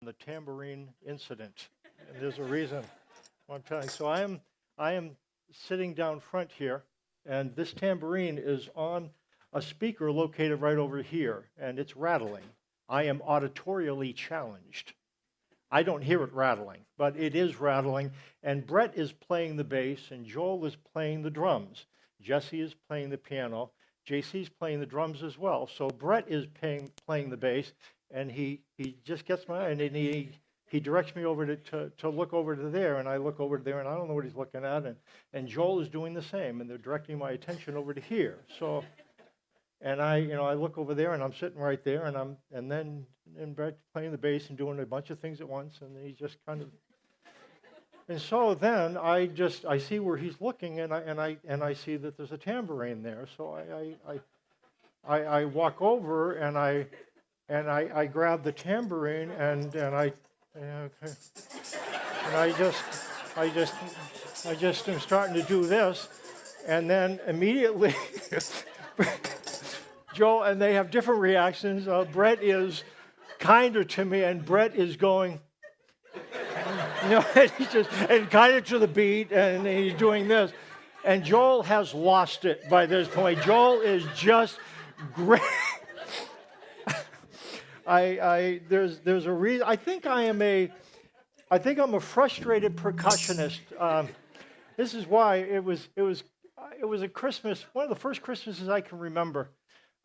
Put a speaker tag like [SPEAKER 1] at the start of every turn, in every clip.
[SPEAKER 1] the tambourine incident. And there's a reason why I'm telling you. So I am sitting down front here, and this tambourine is on a speaker located right over here, and it's rattling. I am auditorially challenged. I don't hear it rattling, but it is rattling, and Brett is playing the bass, and Joel is playing the drums. Jesse is playing the piano. JC's playing the drums as well. So Brett is playing the bass, and he just gets my eye, and then he directs me over to look over to there, and I look over to there, and I don't know what he's looking at, and Joel is doing the same, and they're directing my attention over to here. So, and I look over there, and I'm sitting right there, and then Brett's playing the bass and doing a bunch of things at once, and he's just kind of. And so then I see where he's looking, and I see that there's a tambourine there. So I walk over and I grab the tambourine and I just am starting to do this, and then immediately Joe, and they have different reactions. Brett is kinder to me, and Brett is going. And he's just and kind of to the beat, and he's doing this, and Joel has lost it by this point. Joel is just great. There's a reason. I think I'm a frustrated percussionist. This is why it was a Christmas, one of the first Christmases I can remember.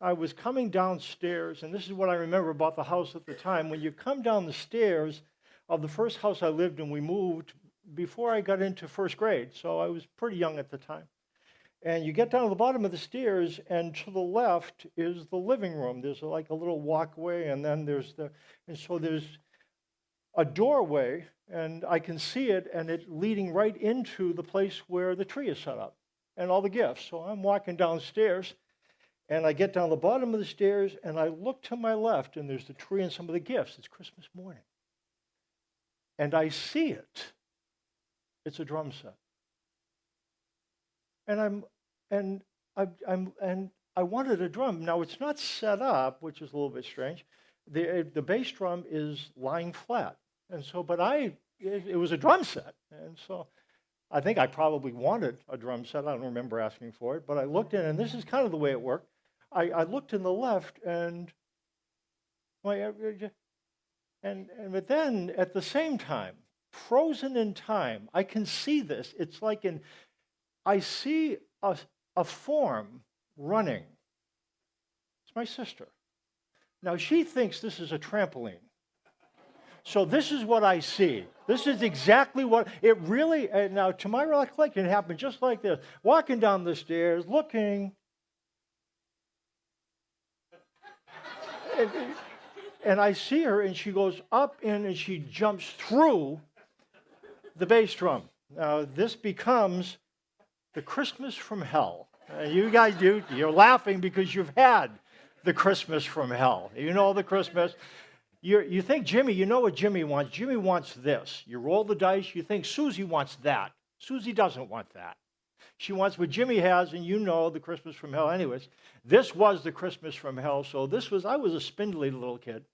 [SPEAKER 1] I was coming downstairs, and this is what I remember about the house at the time. When you come down the stairs of the first house I lived in, we moved before I got into first grade, so I was pretty young at the time. And you get down to the bottom of the stairs, and to the left is the living room. There's like a little walkway, and then there's a doorway, and I can see it, and it's leading right into the place where the tree is set up and all the gifts. So I'm walking downstairs, and I get down the bottom of the stairs, and I look to my left, and there's the tree and some of the gifts. It's Christmas morning. And I see it. It's a drum set. And I wanted a drum. Now it's not set up, which is a little bit strange. The bass drum is lying flat. And so, it was a drum set. And so I think I probably wanted a drum set. I don't remember asking for it, but I looked in, and this is kind of the way it worked. I looked in the left, but then at the same time, frozen in time, I can see this. It's like I see a form running. It's my sister. Now she thinks this is a trampoline. So this is what I see. This is exactly what it really, now to my recollection, it happened just like this. Walking down the stairs, looking. And I see her, and she goes up in, and she jumps through the bass drum. Now, this becomes the Christmas from hell. You guys, you're laughing because you've had the Christmas from hell. You know the Christmas. You think Jimmy, you know what Jimmy wants. Jimmy wants this. You roll the dice, you think Susie wants that. Susie doesn't want that. She wants what Jimmy has, and you know the Christmas from hell. Anyways, this was the Christmas from hell. So I was a spindly little kid.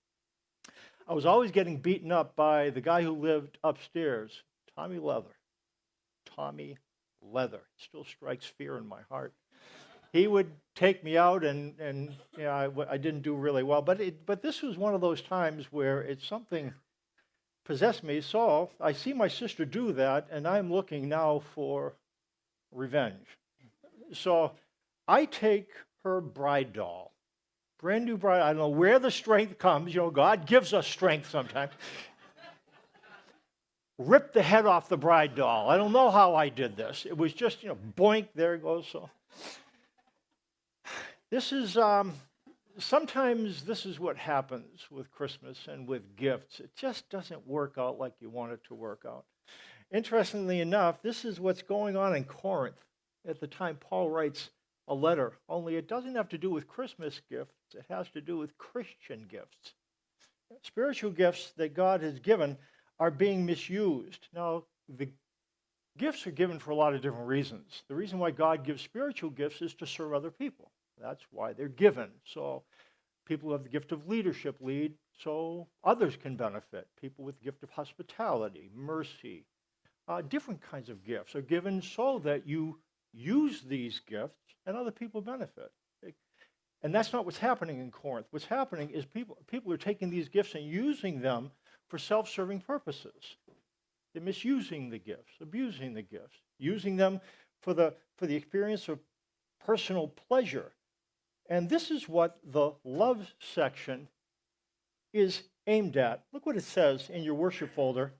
[SPEAKER 1] I was always getting beaten up by the guy who lived upstairs, Tommy Leather. Tommy Leather. It still strikes fear in my heart. He would take me out, and I didn't do really well. But this was one of those times where something possessed me. So I see my sister do that, and I'm looking now for revenge. So I take her bride doll, brand new bride. I don't know where the strength comes. God gives us strength sometimes. Rip the head off the bride doll. I don't know how I did this. It was just, boink, there it goes. So this is, sometimes this is what happens with Christmas and with gifts. It just doesn't work out like you want it to work out. Interestingly enough, this is what's going on in Corinth. At the time, Paul writes a letter, only it doesn't have to do with Christmas gifts. It has to do with Christian gifts. Spiritual gifts that God has given are being misused. Now, the gifts are given for a lot of different reasons. The reason why God gives spiritual gifts is to serve other people. That's why they're given. So people who have the gift of leadership lead. so others can benefit. People with the gift of hospitality, mercy, different kinds of gifts are given so that you use these gifts and other people benefit. And that's not what's happening in Corinth. What's happening is people are taking these gifts and using them for self-serving purposes. They're misusing the gifts, abusing the gifts, using them for the experience of personal pleasure. And this is what the love section is aimed at. Look what it says in your worship folder.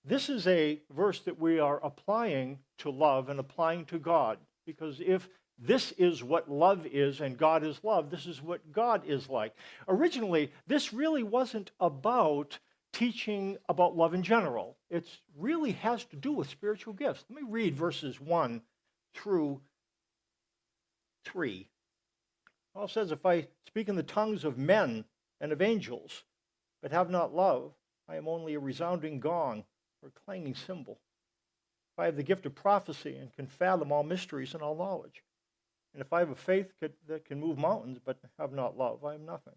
[SPEAKER 1] This is a verse that we are applying to love and applying to God, because if this is what love is and God is love, this is what God is like. Originally, this really wasn't about teaching about love in general. It really has to do with spiritual gifts. Let me read verses 1 through 3. Paul says, if I speak in the tongues of men and of angels, but have not love, I am only a resounding gong or a clanging cymbal. If I have the gift of prophecy and can fathom all mysteries and all knowledge, and if I have a faith that can move mountains but have not love, I am nothing.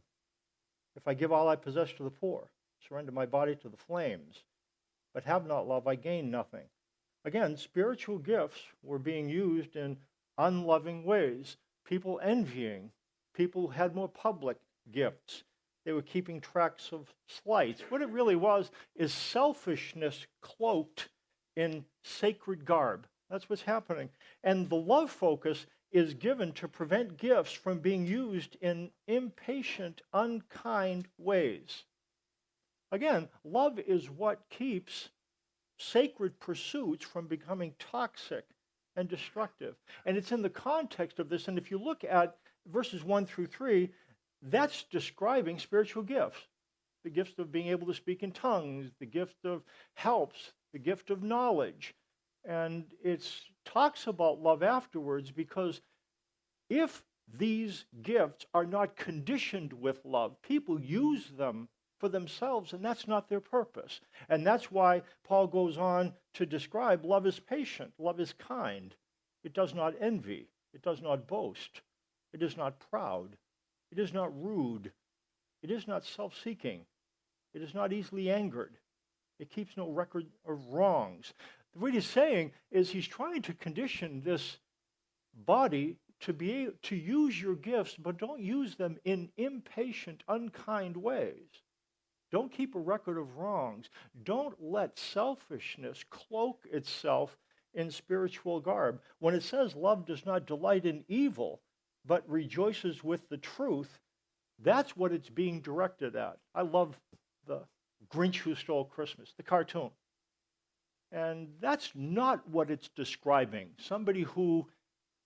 [SPEAKER 1] If I give all I possess to the poor, surrender my body to the flames, but have not love, I gain nothing. Again, spiritual gifts were being used in unloving ways. People envying, people who had more public gifts. They were keeping tracks of slights. What it really was is selfishness cloaked in sacred garb. That's what's happening. And the love focus is given to prevent gifts from being used in impatient, unkind ways. Again, love is what keeps sacred pursuits from becoming toxic and destructive. And it's in the context of this, and if you look at verses 1 through 3, that's describing spiritual gifts. The gifts of being able to speak in tongues, the gift of helps, the gift of knowledge. And it talks about love afterwards, because if these gifts are not conditioned with love, people use them for themselves, and that's not their purpose. And that's why Paul goes on to describe love is patient, love is kind. It does not envy, it does not boast, it is not proud, it is not rude, it is not self-seeking, it is not easily angered, it keeps no record of wrongs. What he's saying is he's trying to condition this body to be able to use your gifts, but don't use them in impatient, unkind ways. Don't keep a record of wrongs. Don't let selfishness cloak itself in spiritual garb. When it says love does not delight in evil, but rejoices with the truth, that's what it's being directed at. I love the Grinch Who Stole Christmas, the cartoon. And that's not what it's describing. Somebody who,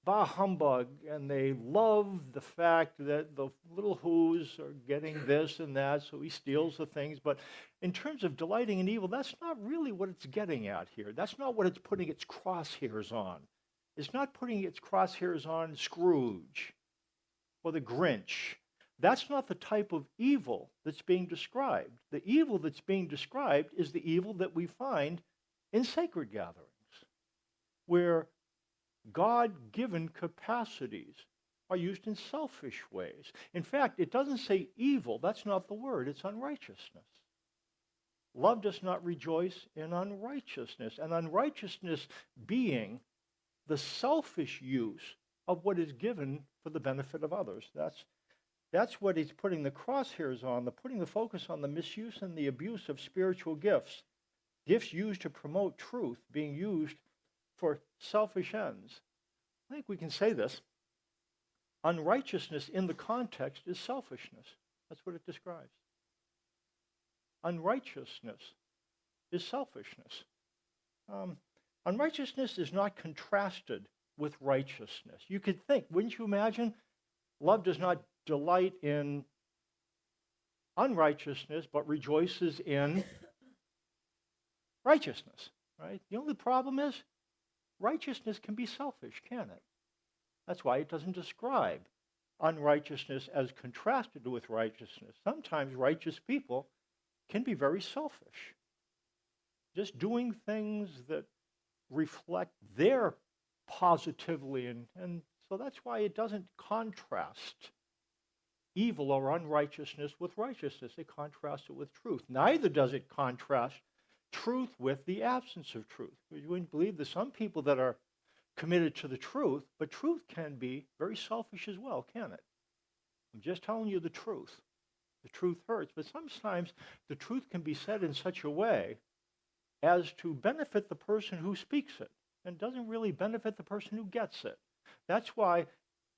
[SPEAKER 1] bah humbug, and they love the fact that the little Who's are getting this and that, so he steals the things. But in terms of delighting in evil, that's not really what it's getting at here. That's not what it's putting its crosshairs on. It's not putting its crosshairs on Scrooge or the Grinch. That's not the type of evil that's being described. The evil that's being described is the evil that we find in sacred gatherings, where God-given capacities are used in selfish ways. In fact, it doesn't say evil. That's not the word. It's unrighteousness. Love does not rejoice in unrighteousness, and unrighteousness being the selfish use of what is given for the benefit of others. That's what he's putting the crosshairs on, putting the focus on the misuse and the abuse of spiritual gifts. Gifts used to promote truth being used for selfish ends. I think we can say this. Unrighteousness in the context is selfishness. That's what it describes. Unrighteousness is selfishness. Unrighteousness is not contrasted with righteousness. You could think, wouldn't you imagine? Love does not delight in unrighteousness, but rejoices in righteousness, right? The only problem is righteousness can be selfish, can it? That's why it doesn't describe unrighteousness as contrasted with righteousness. Sometimes righteous people can be very selfish, just doing things that reflect their positively, and so that's why it doesn't contrast evil or unrighteousness with righteousness. It contrasts it with truth. Neither does it contrast truth with the absence of truth. You wouldn't believe there's some people that are committed to the truth, but truth can be very selfish as well, can it? I'm just telling you the truth. The truth hurts, but sometimes the truth can be said in such a way as to benefit the person who speaks it and doesn't really benefit the person who gets it. That's why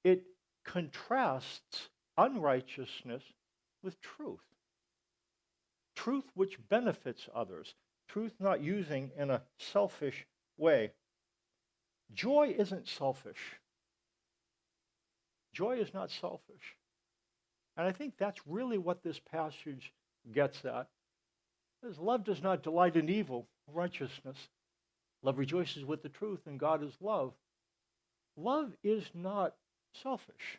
[SPEAKER 1] it contrasts unrighteousness with truth. Truth which benefits others. Truth not using in a selfish way. Joy isn't selfish. Joy is not selfish. And I think that's really what this passage gets at. Because love does not delight in evil, righteousness. Love rejoices with the truth, and God is love. Love is not selfish.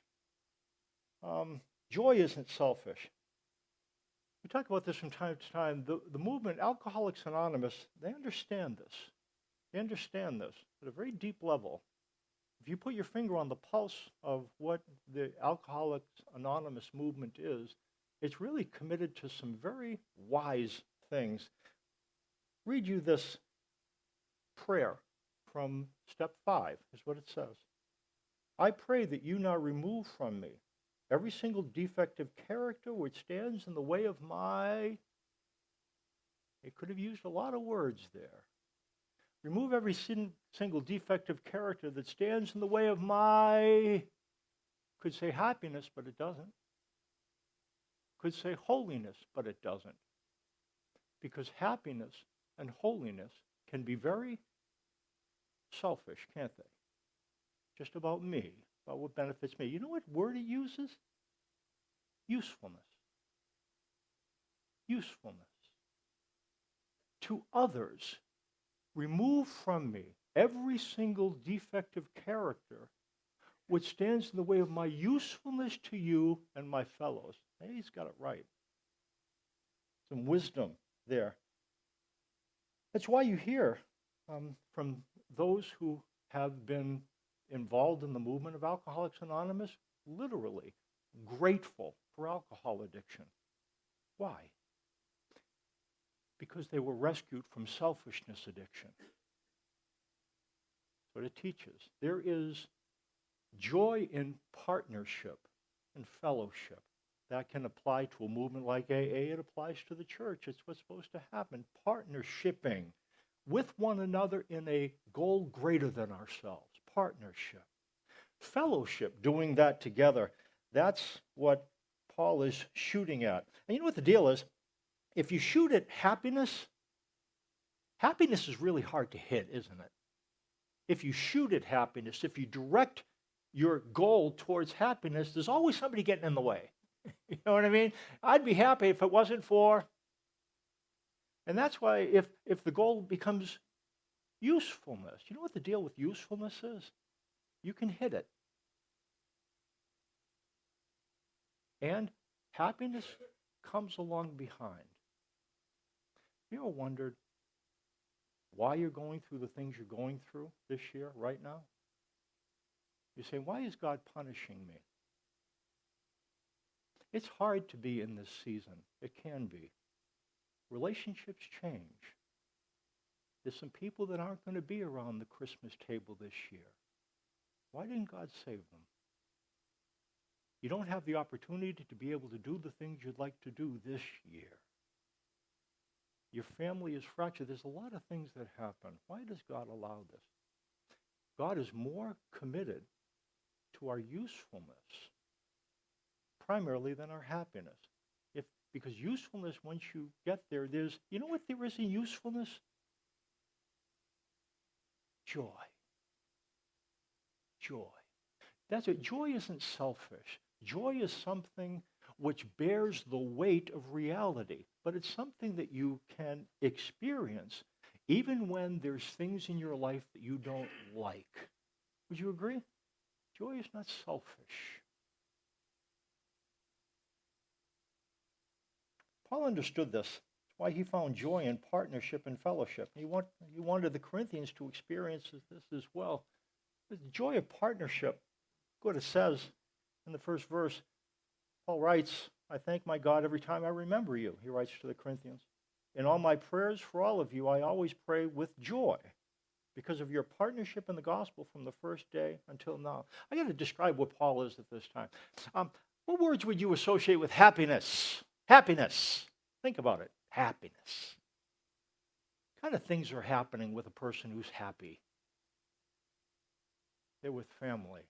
[SPEAKER 1] Joy isn't selfish. We talk about this from time to time. The movement, Alcoholics Anonymous, they understand this. They understand this at a very deep level. If you put your finger on the pulse of what the Alcoholics Anonymous movement is, it's really committed to some very wise things. Read you this prayer from step 5, is what it says. I pray that you now remove from me every single defective character which stands in the way of my... It could have used a lot of words there. Remove every single defective character that stands in the way of my... Could say happiness, but it doesn't. Could say holiness, but it doesn't. Because happiness and holiness can be very selfish, can't they? Just about me, about what benefits me. You know what word it uses? Usefulness. Usefulness. To others, remove from me every single defective character which stands in the way of my usefulness to you and my fellows. Hey, he's got it right. Some wisdom there. That's why you hear from those who have been involved in the movement of Alcoholics Anonymous, literally grateful for alcohol addiction. Why? Because they were rescued from selfishness addiction. That's what it teaches. There is joy in partnership and fellowship. That can apply to a movement like AA. It applies to the church. It's what's supposed to happen. Partnershiping with one another in a goal greater than ourselves. Partnership. Fellowship, doing that together. That's what Paul is shooting at. And you know what the deal is? If you shoot at happiness, happiness is really hard to hit, isn't it? If you shoot at happiness, if you direct your goal towards happiness, there's always somebody getting in the way. You know what I mean? I'd be happy if it wasn't for... And that's why if the goal becomes usefulness, you know what the deal with usefulness is? You can hit it. And happiness comes along behind. You ever wondered why you're going through the things you're going through this year, right now? You say, why is God punishing me? It's hard to be in this season. It can be. Relationships change. There's some people that aren't going to be around the Christmas table this year. Why didn't God save them? You don't have the opportunity to be able to do the things you'd like to do this year. Your family is fractured. There's a lot of things that happen. Why does God allow this? God is more committed to our usefulness primarily than our happiness. Because usefulness, once you get there, you know what there is in usefulness? Joy. Joy. That's it. Joy isn't selfish. Joy is something which bears the weight of reality, but it's something that you can experience even when there's things in your life that you don't like. Would you agree? Joy is not selfish. Paul understood this. That's why he found joy in partnership and fellowship. He wanted the Corinthians to experience this as well. The joy of partnership, what it says in the first verse, Paul writes, I thank my God every time I remember you, he writes to the Corinthians. In all my prayers for all of you, I always pray with joy because of your partnership in the gospel from the first day until now. I got to describe what Paul is at this time. What words would you associate with happiness? Happiness. Think about it. Happiness. What kind of things are happening with a person who's happy? They're with family.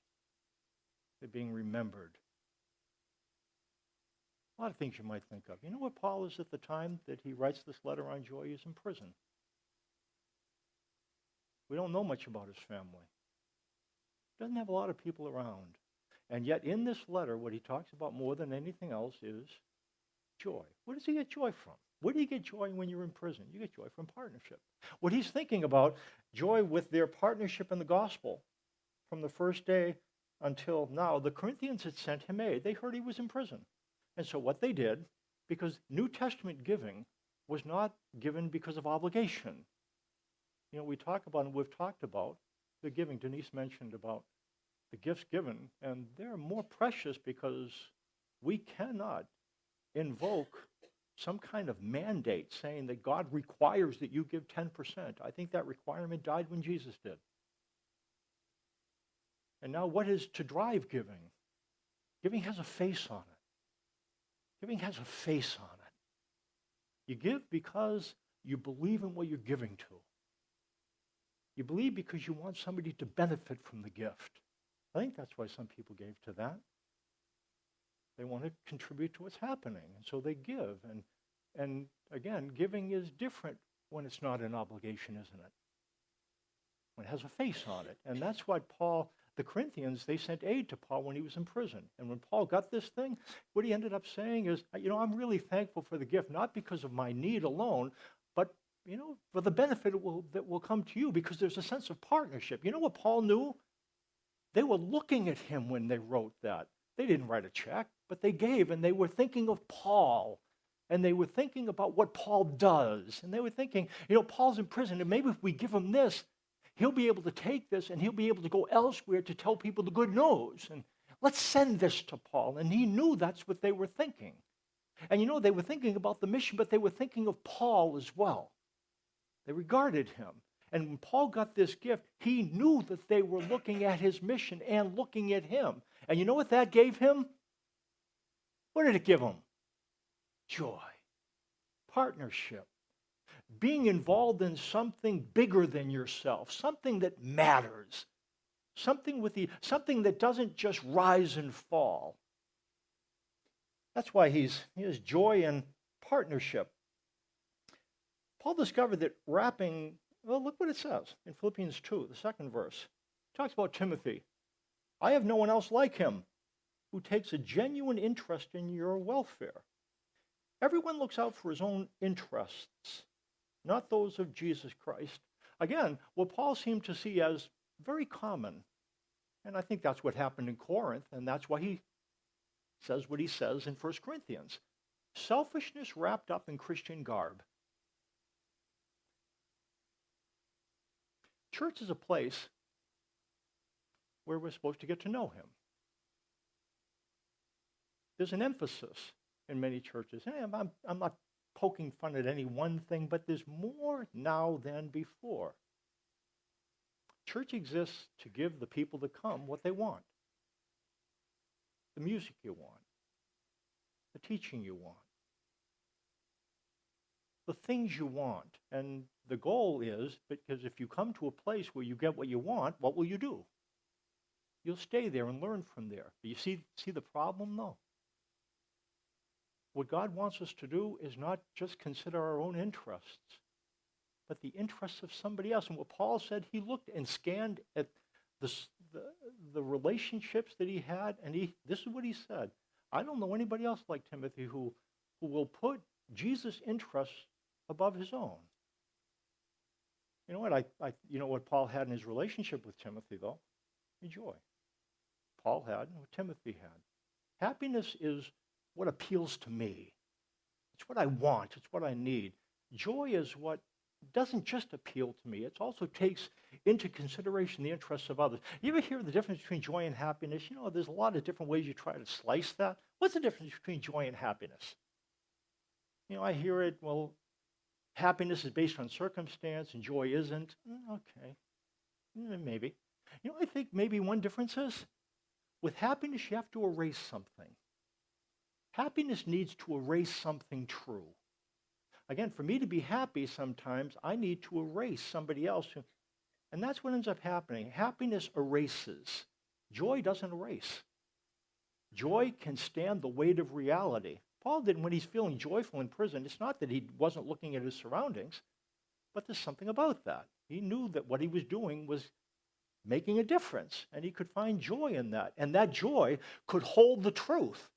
[SPEAKER 1] They're being remembered. A lot of things you might think of. You know what Paul is at the time that he writes this letter on joy? He's in prison. We don't know much about his family. He doesn't have a lot of people around. And yet in this letter, what he talks about more than anything else is joy. Where does he get joy from? Where do you get joy when you're in prison? You get joy from partnership. What he's thinking about, joy with their partnership in the gospel from the first day until now. The Corinthians had sent him aid. They heard he was in prison. And so what they did, because New Testament giving was not given because of obligation. You know, we've talked about the giving. Denise mentioned about the gifts given, and they're more precious because we cannot invoke some kind of mandate saying that God requires that you give 10%. I think that requirement died when Jesus did. And now what is to drive giving? Giving has a face on it. Giving has a face on it. You give because you believe in what you're giving to. You believe because you want somebody to benefit from the gift. I think that's why some people gave to that. They want to contribute to what's happening, and so they give. And again, giving is different when it's not an obligation, isn't it? When it has a face on it. And that's what the Corinthians, they sent aid to Paul when he was in prison. And when Paul got this thing, what he ended up saying is, I'm really thankful for the gift, not because of my need alone, but, for the benefit that will come to you, because there's a sense of partnership. You know what Paul knew? They were looking at him when they wrote that. They didn't write a check, but they gave, and they were thinking of Paul. And they were thinking about what Paul does. And they were thinking, Paul's in prison, and maybe if we give him this, he'll be able to take this, and he'll be able to go elsewhere to tell people the good news. And let's send this to Paul. And he knew that's what they were thinking. And they were thinking about the mission, but they were thinking of Paul as well. They regarded him. And when Paul got this gift, he knew that they were looking at his mission and looking at him. And you know what that gave him? What did it give him? Joy, partnership, being involved in something bigger than yourself, something that matters, something that doesn't just rise and fall. That's why he has joy in partnership. Paul discovered that look what it says in Philippians 2, the second verse. It talks about Timothy. I have no one else like him who takes a genuine interest in your welfare. Everyone looks out for his own interests, not those of Jesus Christ. Again, what Paul seemed to see as very common, and I think that's what happened in Corinth, and that's why he says what he says in 1 Corinthians. Selfishness wrapped up in Christian garb. Church is a place where we're supposed to get to know him. There's an emphasis in many churches. And I'm not poking fun at any one thing, but there's more now than before. Church exists to give the people that come what they want. The music you want. The teaching you want. The things you want. And the goal is, because if you come to a place where you get what you want, what will you do? You'll stay there and learn from there. Do you see the problem? No. What God wants us to do is not just consider our own interests, but the interests of somebody else. And what Paul said, he looked and scanned at the relationships that he had, and this is what he said. I don't know anybody else like Timothy who will put Jesus' interests above his own. You know what? You know what Paul had in his relationship with Timothy, though? Joy. Paul had and what Timothy had. Happiness is what appeals to me. It's what I want. It's what I need. Joy is what doesn't just appeal to me. It also takes into consideration the interests of others. You ever hear the difference between joy and happiness? You know, there's a lot of different ways you try to slice that. What's the difference between joy and happiness? You know, I hear it, well, happiness is based on circumstance and joy isn't. Okay, maybe. You know, I think maybe one difference is with happiness, you have to erase something. Happiness needs to erase something true. Again, for me to be happy sometimes, I need to erase somebody else. And that's what ends up happening. Happiness erases. Joy doesn't erase. Joy can stand the weight of reality. Paul didn't, when he's feeling joyful in prison, it's not that he wasn't looking at his surroundings, but there's something about that. He knew that what he was doing was making a difference, and he could find joy in that. And that joy could hold the truth.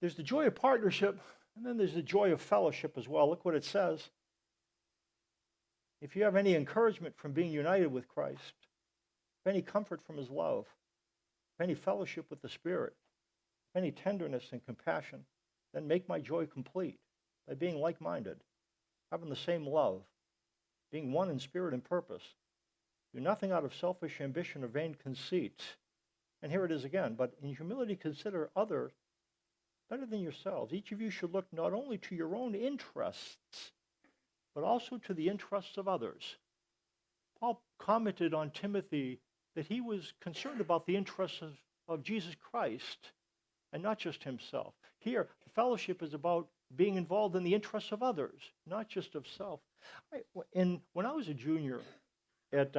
[SPEAKER 1] There's the joy of partnership, and then there's the joy of fellowship as well. Look what it says. If you have any encouragement from being united with Christ, if any comfort from his love, if any fellowship with the Spirit, if any tenderness and compassion, then make my joy complete by being like-minded, having the same love, being one in spirit and purpose. Do nothing out of selfish ambition or vain conceit. And here it is again, but in humility consider others better than yourselves. Each of you should look not only to your own interests, but also to the interests of others. Paul commented on Timothy that he was concerned about the interests of Jesus Christ and not just himself. Here, fellowship is about being involved in the interests of others, not just of self. When I was a junior at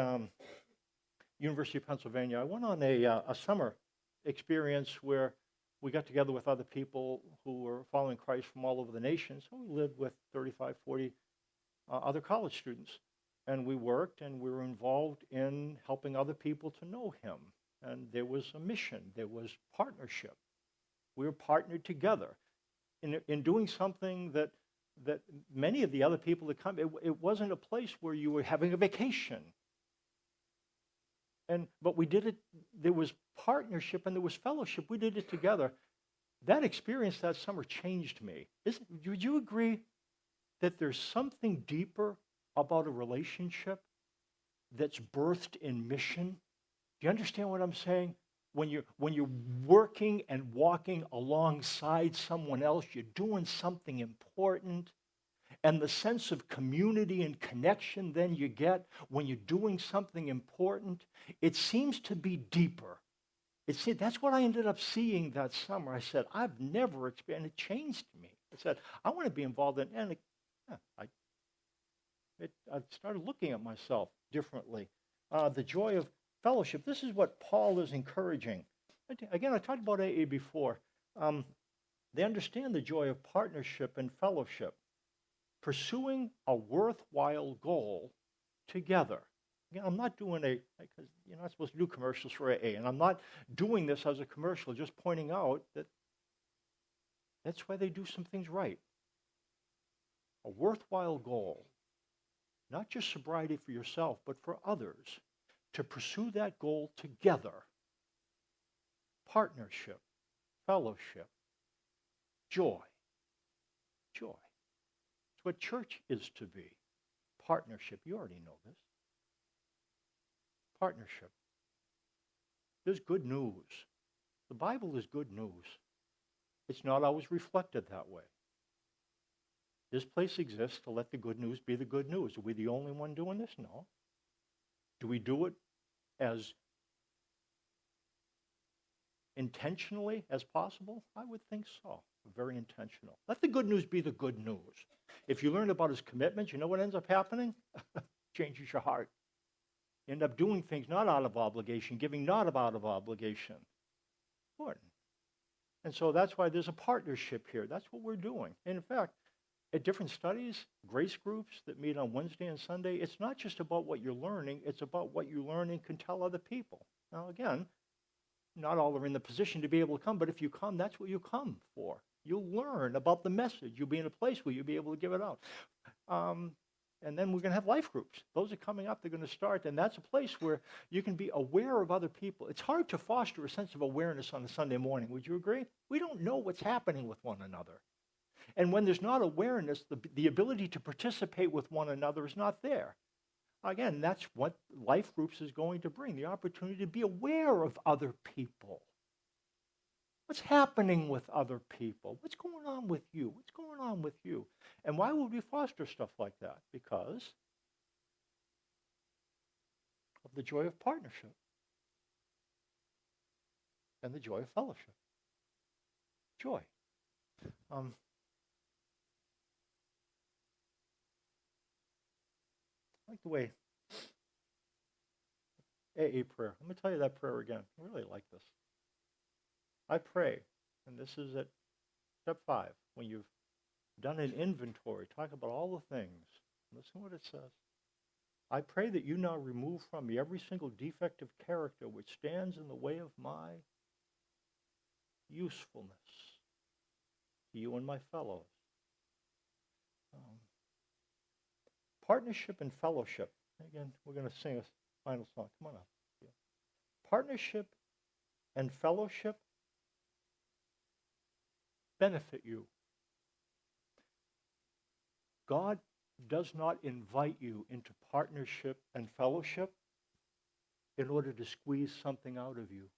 [SPEAKER 1] University of Pennsylvania, I went on a summer experience where we got together with other people who were following Christ from all over the nation. So we lived with 35, 40 other college students. And we worked and we were involved in helping other people to know him. And there was a mission. There was partnership. We were partnered together in doing something that many of the other people that come, it wasn't a place where you were having a vacation. But we did it, there was partnership and there was fellowship. We did it together. That experience that summer changed me. Would you agree that there's something deeper about a relationship that's birthed in mission? Do you understand what I'm saying? When you're working and walking alongside someone else, you're doing something important. And the sense of community and connection then you get when you're doing something important, it seems to be deeper. That's what I ended up seeing that summer. I said, I've never experienced, and it changed me. I said, I want to be involved in, and I started looking at myself differently. The joy of fellowship. This is what Paul is encouraging. Again, I talked about AA before. They understand the joy of partnership and fellowship. Pursuing a worthwhile goal together. Again, I'm not doing because you're not supposed to do commercials for AA, and I'm not doing this as a commercial, just pointing out that that's why they do some things right. A worthwhile goal, not just sobriety for yourself, but for others, to pursue that goal together. Partnership, fellowship, joy. Joy. It's what church is to be. Partnership. You already know this. Partnership. There's good news. The Bible is good news. It's not always reflected that way. This place exists to let the good news be the good news. Are we the only one doing this? No. Do we do it as intentionally as possible? I would think so. Very intentional. Let the good news be the good news. If you learn about his commitments, you know what ends up happening? Changes your heart. You end up doing things not out of obligation, giving not out of obligation. Important. And so that's why there's a partnership here. That's what we're doing. And in fact, at different studies, grace groups that meet on Wednesday and Sunday, it's not just about what you're learning, it's about what you learn and can tell other people. Now again, not all are in the position to be able to come, but if you come, that's what you come for. You'll learn about the message. You'll be in a place where you'll be able to give it out. And then we're going to have life groups. Those are coming up. They're going to start. And that's a place where you can be aware of other people. It's hard to foster a sense of awareness on a Sunday morning. Would you agree? We don't know what's happening with one another. And when there's not awareness, the ability to participate with one another is not there. Again, that's what life groups is going to bring, the opportunity to be aware of other people. What's happening with other people? What's going on with you? What's going on with you? And why would we foster stuff like that? Because of the joy of partnership and the joy of fellowship. Joy. I like the way AA prayer. Let me tell you that prayer again. I really like this. I pray, and this is at step 5, when you've done an inventory, talk about all the things. Listen to what it says. I pray that you now remove from me every single defect of character which stands in the way of my usefulness to you and my fellows. Partnership and fellowship. Again, we're going to sing a final song. Come on up. Yeah. Partnership and fellowship benefit you. God does not invite you into partnership and fellowship in order to squeeze something out of you.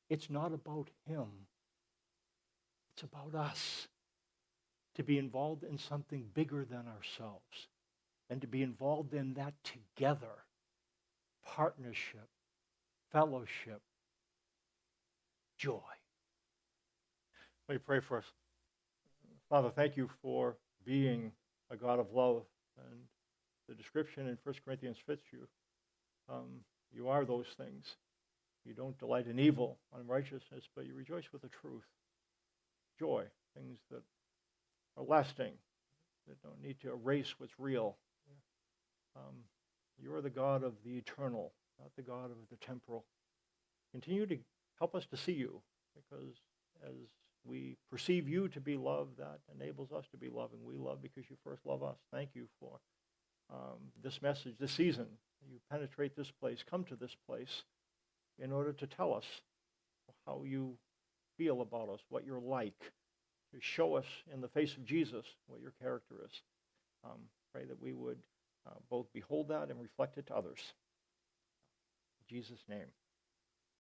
[SPEAKER 1] It's not about him. It's about us. To be involved in something bigger than ourselves. And to be involved in that together. Partnership, fellowship, joy. Let me pray for us. Father, thank you for being a God of love. And the description in 1 Corinthians fits you. You are those things. You don't delight in evil, unrighteousness, but you rejoice with the truth. Joy, things that are lasting, that don't need to erase what's real. You are the God of the eternal, not the God of the temporal. Continue to help us to see you, because as we perceive you to be love, that enables us to be loving. We love because you first love us. Thank you for this message, this season. You penetrate this place, come to this place in order to tell us how you feel about us, what you're like, to show us in the face of Jesus what your character is. Pray that we would both behold that and reflect it to others. In Jesus' name.